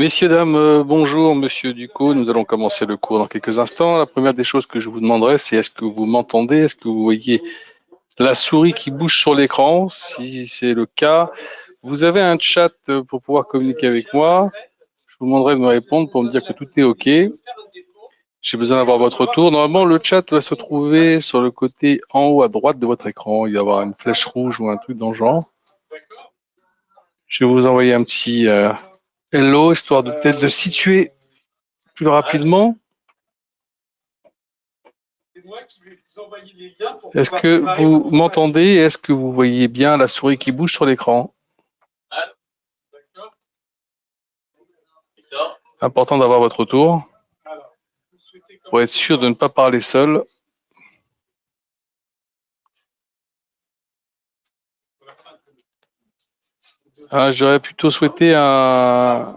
Messieurs, dames, bonjour, monsieur Ducot. Nous allons commencer le cours dans quelques instants. La première des choses que je vous demanderai, c'est est-ce que vous m'entendez? Est-ce que vous voyez la souris qui bouge sur l'écran? Si c'est le cas, vous avez un chat pour pouvoir communiquer avec moi. Je vous demanderai de me répondre pour me dire que tout est OK. J'ai besoin d'avoir votre retour. Normalement, le chat va se trouver sur le côté en haut à droite de votre écran. Il va y avoir une flèche rouge ou un truc dans le genre. Je vais vous envoyer un petit hello, histoire de peut-être de situer plus rapidement. Est-ce que vous m'entendez? Est-ce que vous voyez bien la souris qui bouge sur l'écran? Important d'avoir votre retour pour être sûr de ne pas parler seul. J'aurais plutôt souhaité un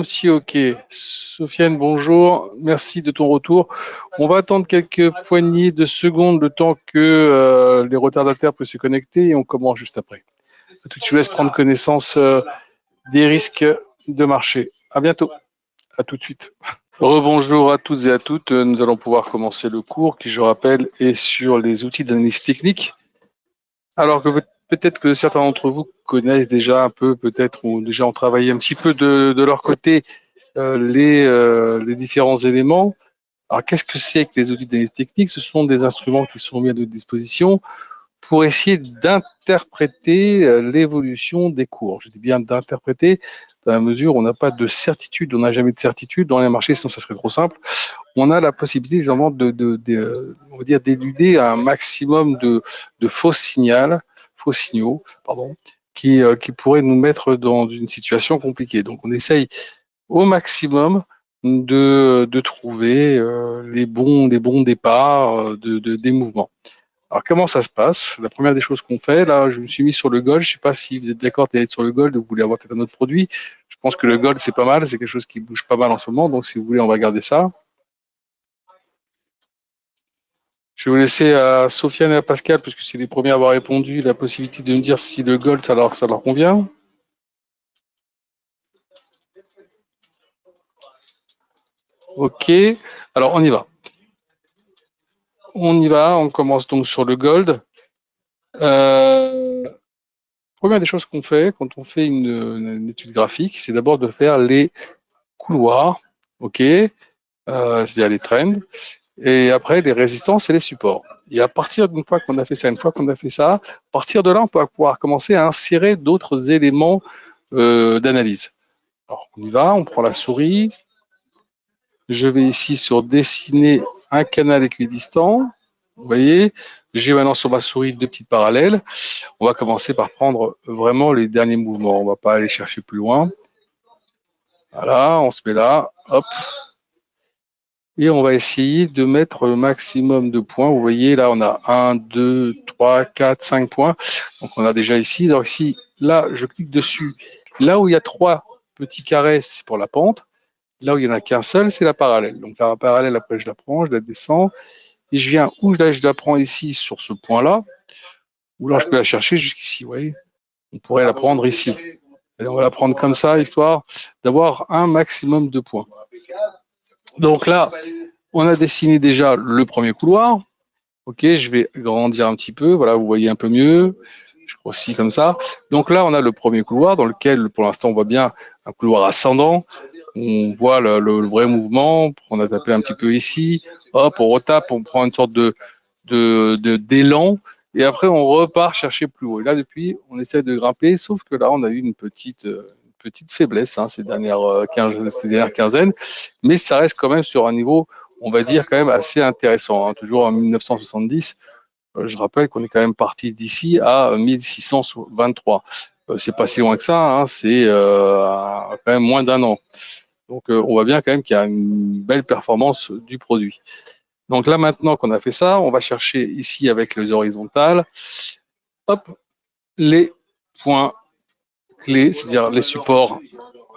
petit OK. Sofiane, bonjour. Merci de ton retour. On va attendre quelques poignées de secondes le temps que les retardataires puissent se connecter et on commence juste après. Je vous laisse prendre connaissance des risques de marché. À bientôt. À tout de suite. Rebonjour à toutes et à toutes. Nous allons pouvoir commencer le cours qui, je rappelle, est sur les outils d'analyse technique. Alors que peut-être que certains d'entre vous connaissent déjà un peu, peut-être, ou déjà ont travaillé un petit peu de leur côté les différents éléments. Alors, qu'est-ce que c'est que les outils d'analyse technique? Ce sont des instruments qui sont mis à notre disposition pour essayer d'interpréter l'évolution des cours. Je dis bien d'interpréter, dans la mesure où on n'a pas de certitude, on n'a jamais de certitude dans les marchés, sinon ça serait trop simple. On a la possibilité vraiment on va dire, d'éluder un maximum de faux signaux, qui pourraient nous mettre dans une situation compliquée. Donc on essaye au maximum de trouver les bons départs des mouvements. Alors, comment ça se passe? La première des choses qu'on fait, là, je me suis mis sur le gold. Je ne sais pas si vous êtes d'accord d'être sur le gold ou vous voulez avoir peut-être un autre produit. Je pense que le gold, c'est pas mal. C'est quelque chose qui bouge pas mal en ce moment. Donc, si vous voulez, on va garder ça. Je vais vous laisser à Sofiane et à Pascal, puisque c'est les premiers à avoir répondu, la possibilité de me dire si le gold, ça leur convient. OK. Alors, on y va. On commence donc sur le gold. Première des choses qu'on fait quand on fait une étude graphique, c'est d'abord de faire les couloirs, OK, c'est-à-dire les trends, et après les résistances et les supports. Et à partir d'une fois qu'on a fait ça, à partir de là, on peut pouvoir commencer à insérer d'autres éléments d'analyse. Alors, on y va, on prend la souris. Je vais ici sur dessiner un canal équidistant. Vous voyez, j'ai maintenant sur ma souris deux petites parallèles. On va commencer par prendre vraiment les derniers mouvements. On ne va pas aller chercher plus loin. Voilà, on se met là, hop. Et on va essayer de mettre le maximum de points. Vous voyez, là, on a 1, 2, 3, 4, 5 points. Donc, on a déjà ici. Donc, ici, là, je clique dessus. Là où il y a 3 petits carrés, c'est pour la pente. Là où il n'y en a qu'un seul, c'est la parallèle. Donc, la parallèle, après, je la prends, je la descends. Et je viens où je la prends ici, sur ce point-là. Ou là, je peux la chercher jusqu'ici, vous voyez. On pourrait la prendre ici. Et on va la prendre comme ça, histoire d'avoir un maximum de points. Donc là, on a dessiné déjà le premier couloir. OK, je vais grandir un petit peu. Voilà, vous voyez un peu mieux. Je grossis comme ça. Donc là, on a le premier couloir dans lequel, pour l'instant, on voit bien un couloir ascendant. On voit le vrai mouvement. On a tapé un petit peu ici. Hop, on retape, on prend une sorte d'élan. Et après, on repart chercher plus haut. Et là, depuis, on essaie de grimper, sauf que là, on a eu une petite faiblesse ces dernières quinzaines. Mais ça reste quand même sur un niveau, on va dire, quand même assez intéressant. Toujours en 1970, je rappelle qu'on est quand même parti d'ici à 1623. C'est pas si loin que ça, c'est quand même moins d'un an. Donc on voit bien quand même qu'il y a une belle performance du produit. Donc là maintenant qu'on a fait ça, on va chercher ici avec les horizontales, hop, les points clés, c'est-à-dire les supports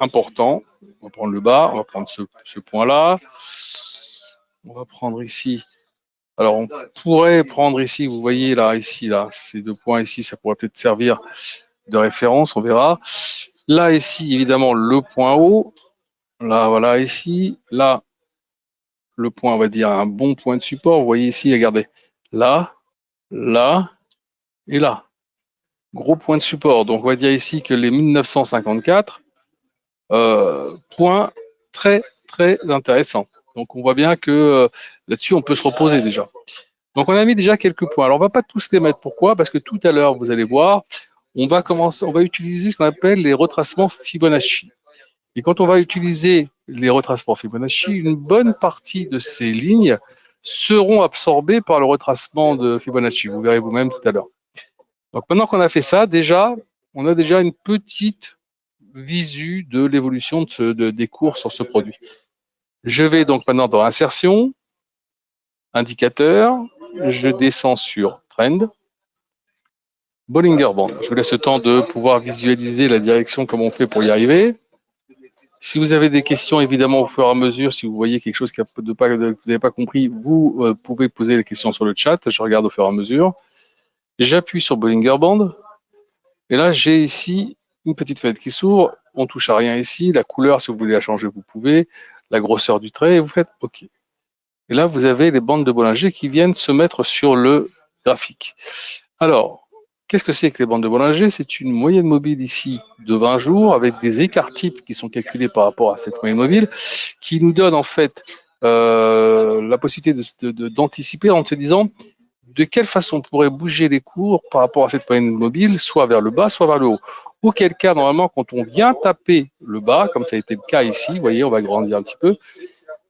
importants. On va prendre le bas, on va prendre ce point-là. On va prendre ici. Alors, on pourrait prendre ici, vous voyez là, ces deux points ici, ça pourrait peut-être servir de référence, on verra. Là, ici, évidemment, le point haut. Là, voilà, ici, là, le point, on va dire un bon point de support. Vous voyez ici, regardez, là, là et là. Gros point de support. Donc, on va dire ici que les 1954, point très, très intéressant. Donc, on voit bien que là-dessus, on peut se reposer déjà. Donc, on a mis déjà quelques points. Alors, on va pas tous les mettre. Pourquoi? Parce que tout à l'heure, vous allez voir, on va utiliser ce qu'on appelle les retracements Fibonacci. Et quand on va utiliser les retracements Fibonacci, une bonne partie de ces lignes seront absorbées par le retracement de Fibonacci. Vous verrez vous-même tout à l'heure. Donc maintenant qu'on a fait ça, déjà, on a déjà une petite visu de l'évolution des cours sur ce produit. Je vais donc maintenant dans Insertion, Indicateur, je descends sur Trend, Bollinger Band. Je vous laisse le temps de pouvoir visualiser la direction comme on fait pour y arriver. Si vous avez des questions, évidemment, au fur et à mesure, si vous voyez quelque chose que vous n'avez pas compris, vous pouvez poser les questions sur le chat. Je regarde au fur et à mesure. J'appuie sur Bollinger Band. Et là, j'ai ici une petite fenêtre qui s'ouvre. On touche à rien ici. La couleur, si vous voulez la changer, vous pouvez. La grosseur du trait, et vous faites OK. Et là, vous avez les bandes de Bollinger qui viennent se mettre sur le graphique. Alors, qu'est-ce que c'est que les bandes de Bollinger? C'est une moyenne mobile ici de 20 jours avec des écarts types qui sont calculés par rapport à cette moyenne mobile qui nous donne en fait la possibilité d'anticiper en te disant de quelle façon on pourrait bouger les cours par rapport à cette moyenne mobile, soit vers le bas, soit vers le haut. Auquel cas, normalement, quand on vient taper le bas, comme ça a été le cas ici, vous voyez, on va grandir un petit peu,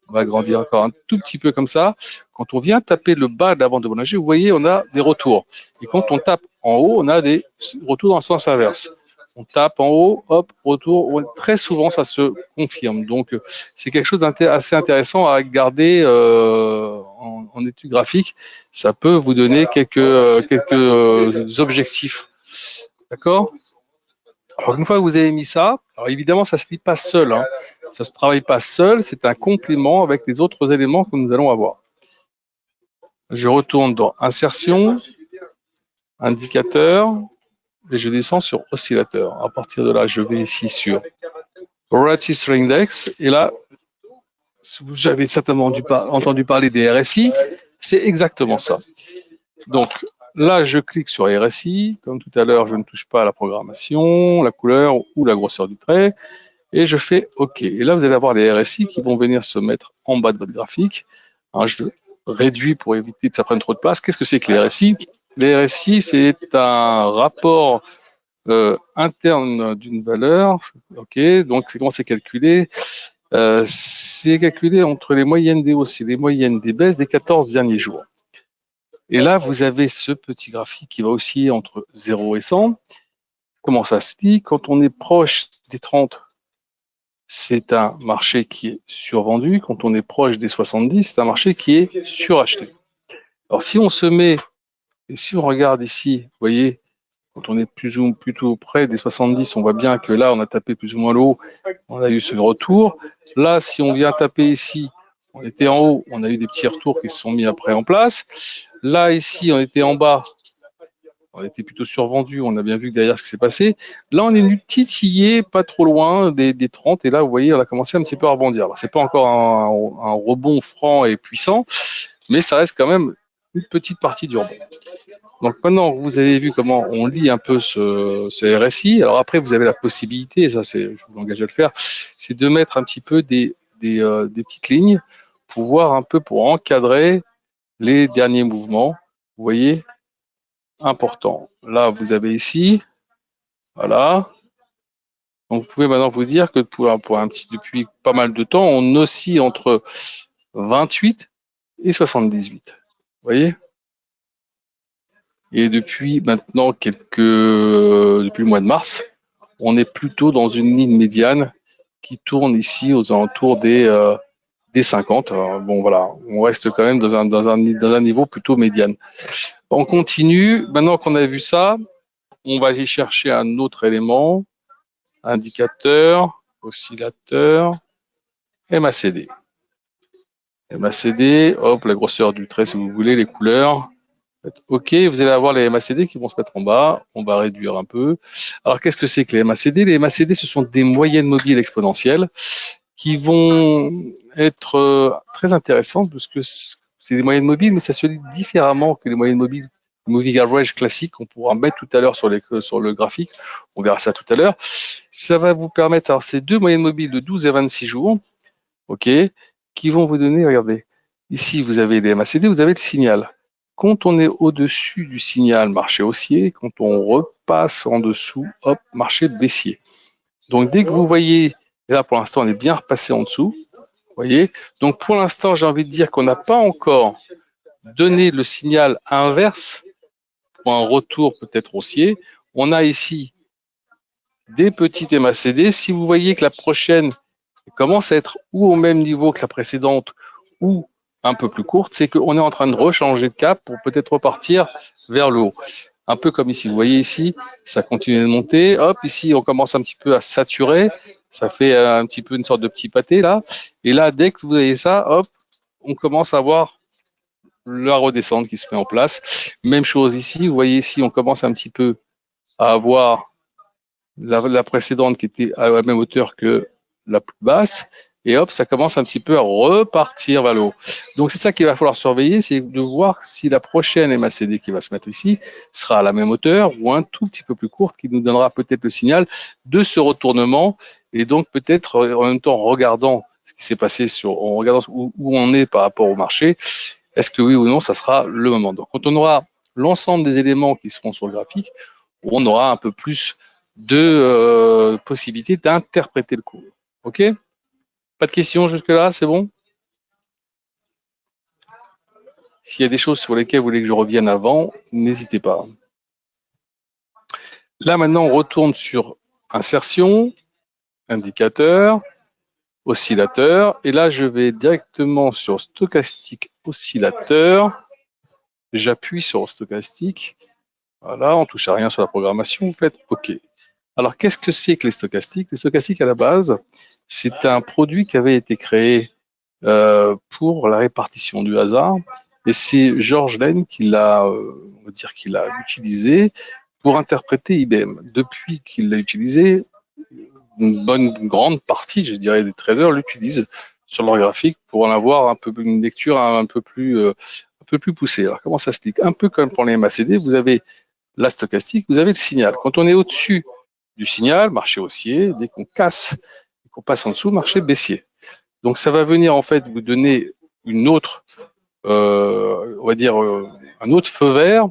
on va grandir encore un tout petit peu comme ça. Quand on vient taper le bas de la bande de Bollinger, vous voyez, on a des retours. Et quand on tape en haut, on a des retours dans le sens inverse. On tape en haut, hop, retour. Très souvent, ça se confirme. Donc, c'est quelque chose d'assez intéressant à regarder en étude graphique. Ça peut vous donner quelques objectifs. D'accord? Alors, une fois que vous avez mis ça, alors évidemment, ça ne se lit pas seul. Hein. Ça ne se travaille pas seul. C'est un complément avec les autres éléments que nous allons avoir. Je retourne dans Insertion, Indicateur, et je descends sur Oscillateur. À partir de là, je vais ici sur Relative Index, et là, vous avez certainement entendu parler des RSI, c'est exactement ça. Donc là, je clique sur RSI, comme tout à l'heure, je ne touche pas à la programmation, la couleur ou la grosseur du trait, et je fais OK. Et là, vous allez avoir les RSI qui vont venir se mettre en bas de votre graphique. Alors, je réduis pour éviter que ça prenne trop de place. Qu'est-ce que c'est que les RSI? Les RSI, c'est un rapport interne d'une valeur. OK, donc c'est comment c'est calculé? C'est calculé entre les moyennes des hausses et les moyennes des baisses des 14 derniers jours. Et là, vous avez ce petit graphique qui va osciller entre 0 et 100. Comment ça se dit? Quand on est proche des 30, c'est un marché qui est survendu. Quand on est proche des 70, c'est un marché qui est suracheté. Alors, si on se met, et si on regarde ici, vous voyez, quand on est plus ou plutôt près des 70, on voit bien que là, on a tapé plus ou moins le haut, on a eu ce retour. Là, si on vient taper ici, on était en haut, on a eu des petits retours qui se sont mis après en place. Là, ici, on était en bas, on était plutôt survendu, on a bien vu que derrière ce qui s'est passé. Là, on est venu titiller pas trop loin des 30, et là, vous voyez, on a commencé un petit peu à rebondir. C'est pas encore un rebond franc et puissant, mais ça reste quand même une petite partie du rebond. Donc maintenant, vous avez vu comment on lit un peu ce RSI. Alors après, vous avez la possibilité, et ça, je vous engage à le faire, c'est de mettre un petit peu des petites lignes pour voir un peu, pour encadrer les derniers mouvements. Vous voyez, important. Là, vous avez ici, voilà. Donc, vous pouvez maintenant vous dire que depuis pas mal de temps, on oscille entre 28 et 78. Vous voyez? Et depuis maintenant depuis le mois de mars, on est plutôt dans une ligne médiane qui tourne ici aux alentours des 50. Alors, bon, voilà, on reste quand même dans un niveau plutôt médiane. On continue. Maintenant qu'on a vu ça, on va aller chercher un autre élément, indicateur, oscillateur, MACD. MACD, hop, la grosseur du trait si vous voulez, les couleurs. OK, vous allez avoir les MACD qui vont se mettre en bas. On va réduire un peu. Alors, qu'est-ce que c'est que les MACD? Les MACD, ce sont des moyennes mobiles exponentielles qui vont être très intéressantes parce que c'est des moyennes mobiles, mais ça se lit différemment que les moyennes mobiles moving average classique. On pourra mettre tout à l'heure sur le graphique. On verra ça tout à l'heure. Ça va vous permettre, alors c'est deux moyennes mobiles de 12 et 26 jours, ok, qui vont vous donner, regardez, ici vous avez les MACD, vous avez le signal. Quand on est au-dessus du signal, marché haussier. Quand on repasse en dessous, hop, marché baissier. Donc dès que vous voyez, et là pour l'instant on est bien repassé en dessous, vous voyez. Donc pour l'instant j'ai envie de dire qu'on n'a pas encore donné le signal inverse pour un retour peut-être haussier. On a ici des petites MACD. Si vous voyez que la prochaine commence à être ou au même niveau que la précédente ou un peu plus courte, c'est qu'on est en train de rechanger de cap pour peut-être repartir vers le haut. Un peu comme ici, vous voyez ici, ça continue de monter, hop, ici on commence un petit peu à saturer, ça fait un petit peu une sorte de petit pâté là, et là dès que vous avez ça, hop, on commence à voir la redescente qui se met en place. Même chose ici, vous voyez ici, on commence un petit peu à avoir la précédente qui était à la même hauteur que la plus basse, et hop, ça commence un petit peu à repartir vers le haut. Donc c'est ça qu'il va falloir surveiller, c'est de voir si la prochaine MACD qui va se mettre ici sera à la même hauteur ou un tout petit peu plus courte, qui nous donnera peut-être le signal de ce retournement, et donc peut-être en même temps en regardant ce qui s'est passé en regardant où on est par rapport au marché, est-ce que oui ou non ça sera le moment. Donc quand on aura l'ensemble des éléments qui seront sur le graphique, on aura un peu plus de possibilités d'interpréter le cours. Ok? Pas de questions jusque-là, c'est bon? S'il y a des choses sur lesquelles vous voulez que je revienne avant, n'hésitez pas. Là, maintenant, on retourne sur insertion, indicateur, oscillateur. Et là, je vais directement sur stochastique oscillateur. J'appuie sur stochastique. Voilà, on touche à rien sur la programmation. Vous faites OK. Alors, qu'est-ce que c'est que les stochastiques? Les stochastiques, à la base, c'est un produit qui avait été créé pour la répartition du hasard. Et c'est George Lane qui l'a, on va dire qu'il l'a utilisé pour interpréter IBM. Depuis qu'il l'a utilisé, une grande partie, je dirais, des traders l'utilisent sur leur graphique pour en avoir un peu une lecture un peu plus poussée. Alors, comment ça se dit? Un peu comme pour les MACD, vous avez la stochastique, vous avez le signal. Quand on est au-dessus du signal, marché haussier, dès qu'on casse, qu'on passe en dessous, marché baissier. Donc ça va venir en fait vous donner une autre, on va dire un autre feu vert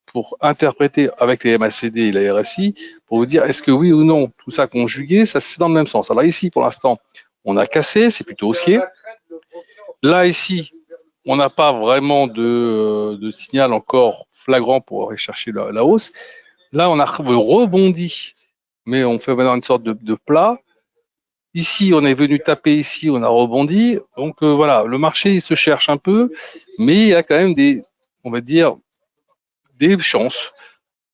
pour interpréter avec les MACD et la RSI pour vous dire est-ce que oui ou non, tout ça conjugué, ça c'est dans le même sens. Alors ici pour l'instant on a cassé, c'est plutôt haussier. Là ici on n'a pas vraiment de signal encore flagrant pour aller chercher la hausse. Là on a rebondi, mais on fait maintenant une sorte de plat. Ici, on est venu taper ici, on a rebondi. Donc voilà, le marché il se cherche un peu, mais il y a quand même on va dire, des chances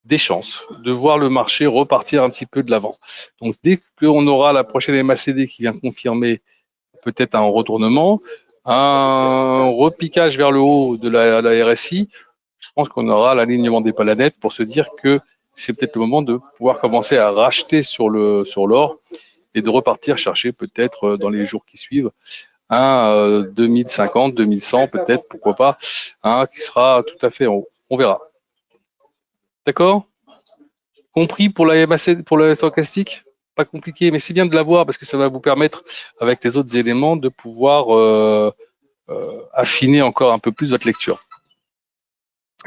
de voir le marché repartir un petit peu de l'avant. Donc dès qu'on aura la prochaine MACD qui vient confirmer peut-être un retournement, un repiquage vers le haut de la RSI, je pense qu'on aura l'alignement des planètes pour se dire que c'est peut-être le moment de pouvoir commencer à racheter sur l'or et de repartir chercher peut-être dans les jours qui suivent un 2050, 2100 peut-être, pourquoi pas, qui sera tout à fait en haut. On verra. D'accord? Compris pour la MAC, pour le stochastique? Pas compliqué, mais c'est bien de l'avoir parce que ça va vous permettre, avec les autres éléments, de pouvoir affiner encore un peu plus votre lecture.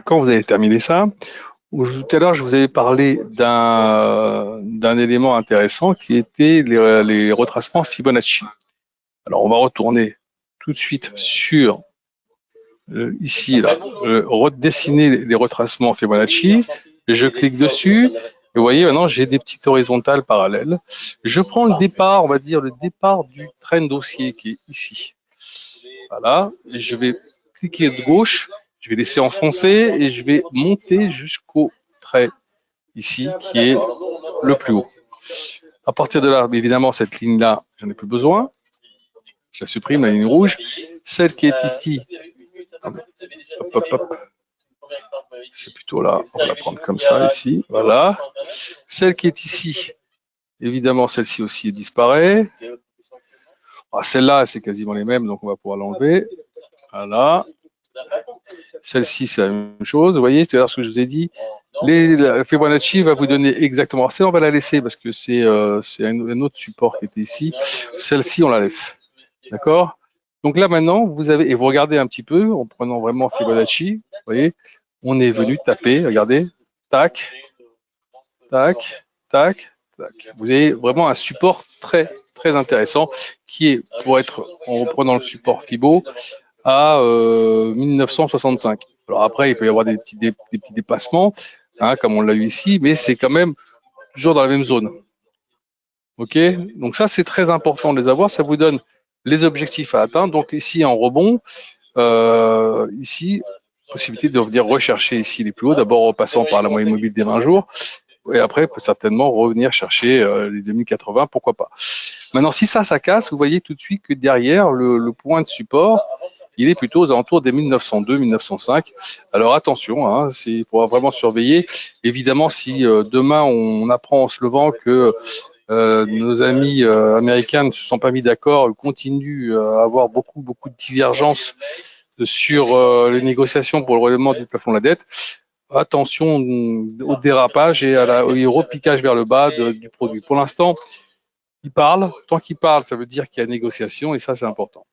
Quand vous avez terminé ça, tout à l'heure, je vous avais parlé d'un élément intéressant qui était les retracements Fibonacci. Alors, on va retourner tout de suite sur ici, là, redessiner les retracements Fibonacci. Je clique dessus. Et vous voyez, maintenant, j'ai des petites horizontales parallèles. Je prends le départ, on va dire le départ du trend haussier qui est ici. Voilà. Et je vais cliquer de gauche. Je vais laisser enfoncer et je vais monter jusqu'au trait ici qui est le plus haut. À partir de là, évidemment, cette ligne-là, j'en ai plus besoin. Je la supprime, la ligne rouge. Celle qui est ici, hop. C'est plutôt là, on va la prendre comme ça ici, voilà. Celle qui est ici, évidemment, celle-ci aussi disparaît. Celle-là, c'est quasiment les mêmes, donc on va pouvoir l'enlever. Voilà. Celle-ci, c'est la même chose. Vous voyez, c'est ce que je vous ai dit. La Fibonacci va vous donner exactement. Celle-là, on va la laisser parce que c'est un autre support qui était ici. Celle-ci, on la laisse. D'accord? Donc là, maintenant, vous avez, et vous regardez un petit peu, en prenant vraiment Fibonacci, vous voyez, on est venu taper, regardez, tac, tac, tac, tac. Vous avez vraiment un support très, très intéressant qui est, pour être, en reprenant le support Fibo, à 1965. Alors après, il peut y avoir des petits dépassements, hein, comme on l'a eu ici, mais c'est quand même toujours dans la même zone. Ok, donc ça c'est très important de les avoir, ça vous donne les objectifs à atteindre. Donc ici en rebond, ici possibilité de venir rechercher ici les plus hauts, d'abord en passant par la moyenne mobile des 20 jours, et après peut certainement revenir chercher les 2080, pourquoi pas. Maintenant si ça casse, vous voyez tout de suite que derrière le point de support, il est plutôt aux alentours des 1902, 1905. Alors attention, hein, il faudra vraiment surveiller. Évidemment, si demain on apprend en se levant que nos amis américains ne se sont pas mis d'accord, continuent à avoir beaucoup de divergences sur les négociations pour le relèvement du plafond de la dette. Attention au dérapage et au repiquage vers le bas du produit. Pour l'instant, il parle. Tant qu'il parle, ça veut dire qu'il y a négociation et ça, c'est important.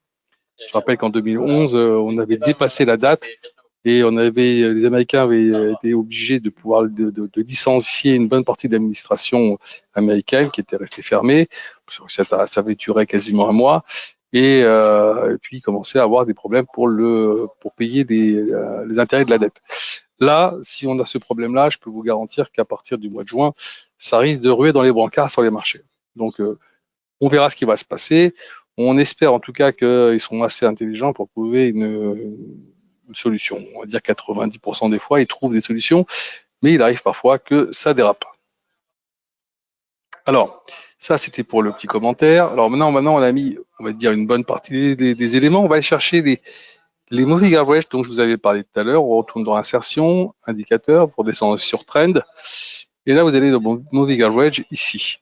Je rappelle qu'en 2011, on avait dépassé la date et les Américains avaient été obligés de pouvoir de licencier une bonne partie de l'administration américaine qui était restée fermée. Ça avait duré quasiment un mois et puis ils commençaient à avoir des problèmes pour payer les intérêts de la dette. Là, si on a ce problème-là, je peux vous garantir qu'à partir du mois de juin, ça risque de ruer dans les brancards sur les marchés. Donc, on verra ce qui va se passer. On espère en tout cas qu'ils seront assez intelligents pour trouver une solution. On va dire 90% des fois, ils trouvent des solutions, mais il arrive parfois que ça dérape. Alors, ça, c'était pour le petit commentaire. Alors maintenant, on a mis, on va dire, une bonne partie des éléments. On va aller chercher les moving average dont je vous avais parlé tout à l'heure. On retourne dans insertion, indicateur, vous redescendez sur trend. Et là, vous allez dans moving average ici.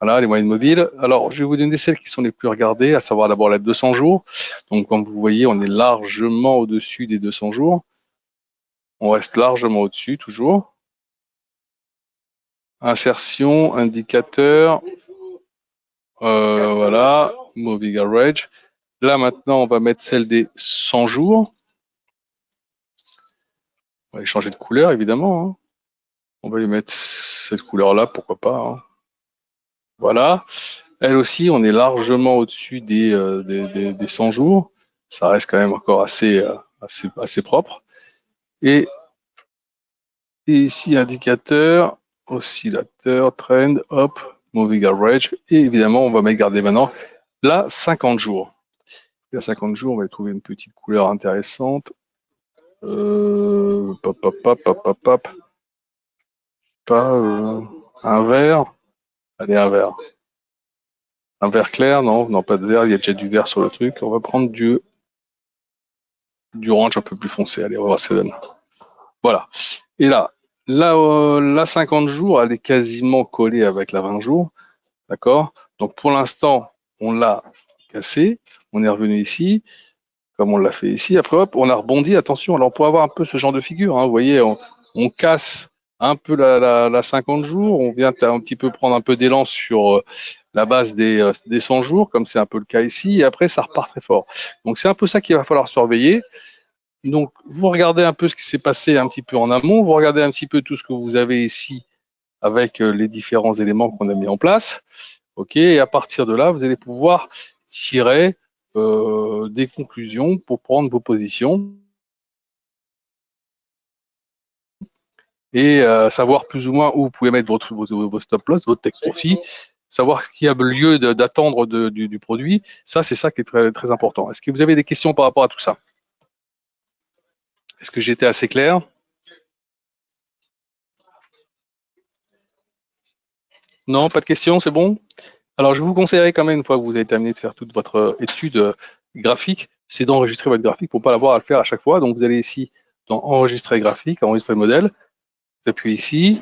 Voilà, les moyennes mobiles. Alors, je vais vous donner celles qui sont les plus regardées, à savoir d'abord la 200 jours. Donc, comme vous voyez, on est largement au-dessus des 200 jours. On reste largement au-dessus, toujours. Insertion, indicateur. Voilà, moving average. Là, maintenant, on va mettre celle des 100 jours. On va changer de couleur, évidemment. Hein. On va y mettre cette couleur-là, pourquoi pas. Hein. Voilà. Elle aussi, on est largement au-dessus des 100 jours. Ça reste quand même encore assez propre. Et ici, indicateur, oscillateur, trend, hop, moving average. Et évidemment, on va mettre garder maintenant là 50 jours. Et à 50 jours, on va trouver une petite couleur intéressante. Pop, pop, pop, pop, pop, pop. Pas un vert. Allez, un vert. Un vert clair, non, pas de vert, il y a déjà du vert sur le truc. On va prendre du orange un peu plus foncé. Allez, on va voir ce que ça donne. Voilà. Et là, la 50 jours, elle est quasiment collée avec la 20 jours. D'accord? Donc, pour l'instant, on l'a cassé. On est revenu ici, comme on l'a fait ici. Après, hop, on a rebondi. Attention, alors on peut avoir un peu ce genre de figure. Hein. Vous voyez, on casse un peu la 50 jours. On vient un petit peu prendre un peu d'élan sur la base des 100 jours, comme c'est un peu le cas ici. Et après, ça repart très fort. Donc, c'est un peu ça qu'il va falloir surveiller. Donc, vous regardez un peu ce qui s'est passé un petit peu en amont. Vous regardez un petit peu tout ce que vous avez ici avec les différents éléments qu'on a mis en place. OK, et à partir de là, vous allez pouvoir tirer des conclusions pour prendre vos positions et savoir plus ou moins où vous pouvez mettre vos stop loss, votre take profit, savoir ce qu'il y a lieu d'attendre du produit. Ça, c'est ça qui est très, très important. Est-ce que vous avez des questions par rapport à tout ça? Est-ce que j'étais assez clair? Non, pas de questions, c'est bon? Alors, je vous conseillerais quand même, une fois que vous avez terminé de faire toute votre étude graphique, c'est d'enregistrer votre graphique pour ne pas l'avoir à le faire à chaque fois. Donc, vous allez ici dans Enregistrer graphique, Enregistrer modèle. Vous appuyez ici.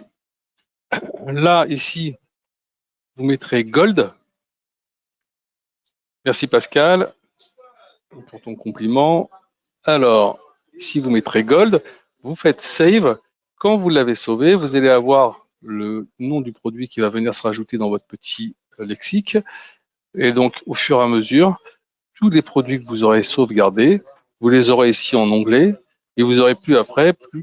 Là, ici, vous mettrez Gold. Merci Pascal pour ton compliment. Alors, ici vous mettrez Gold, vous faites Save. Quand vous l'avez sauvé, vous allez avoir le nom du produit qui va venir se rajouter dans votre petit lexique. Et donc, au fur et à mesure, tous les produits que vous aurez sauvegardés, vous les aurez ici en onglet et vous aurez plus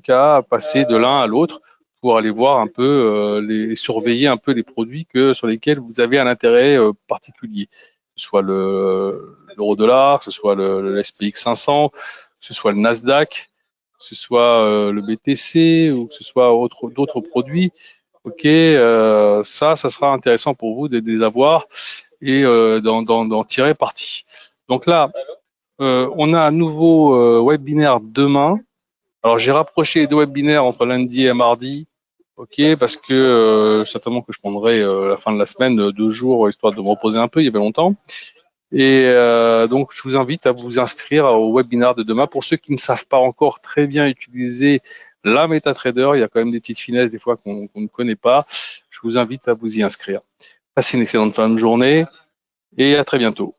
qu'à passer de l'un à l'autre pour aller voir un peu, surveiller un peu les produits sur lesquels vous avez un intérêt particulier. Que ce soit l'euro-dollar, que ce soit le SPX 500, que ce soit le Nasdaq, que ce soit le BTC ou que ce soit d'autres produits. Ok, ça sera intéressant pour vous de les avoir et d'en tirer parti. Donc là, on a un nouveau webinaire demain. Alors j'ai rapproché les deux webinaires entre lundi et mardi, ok, parce que certainement que je prendrai la fin de la semaine 2 jours histoire de me reposer un peu. Il y avait longtemps. Et donc je vous invite à vous inscrire au webinaire de demain. Pour ceux qui ne savent pas encore très bien utiliser la MetaTrader, il y a quand même des petites finesses des fois qu'on ne connaît pas. Je vous invite à vous y inscrire. Passez une excellente fin de journée et à très bientôt.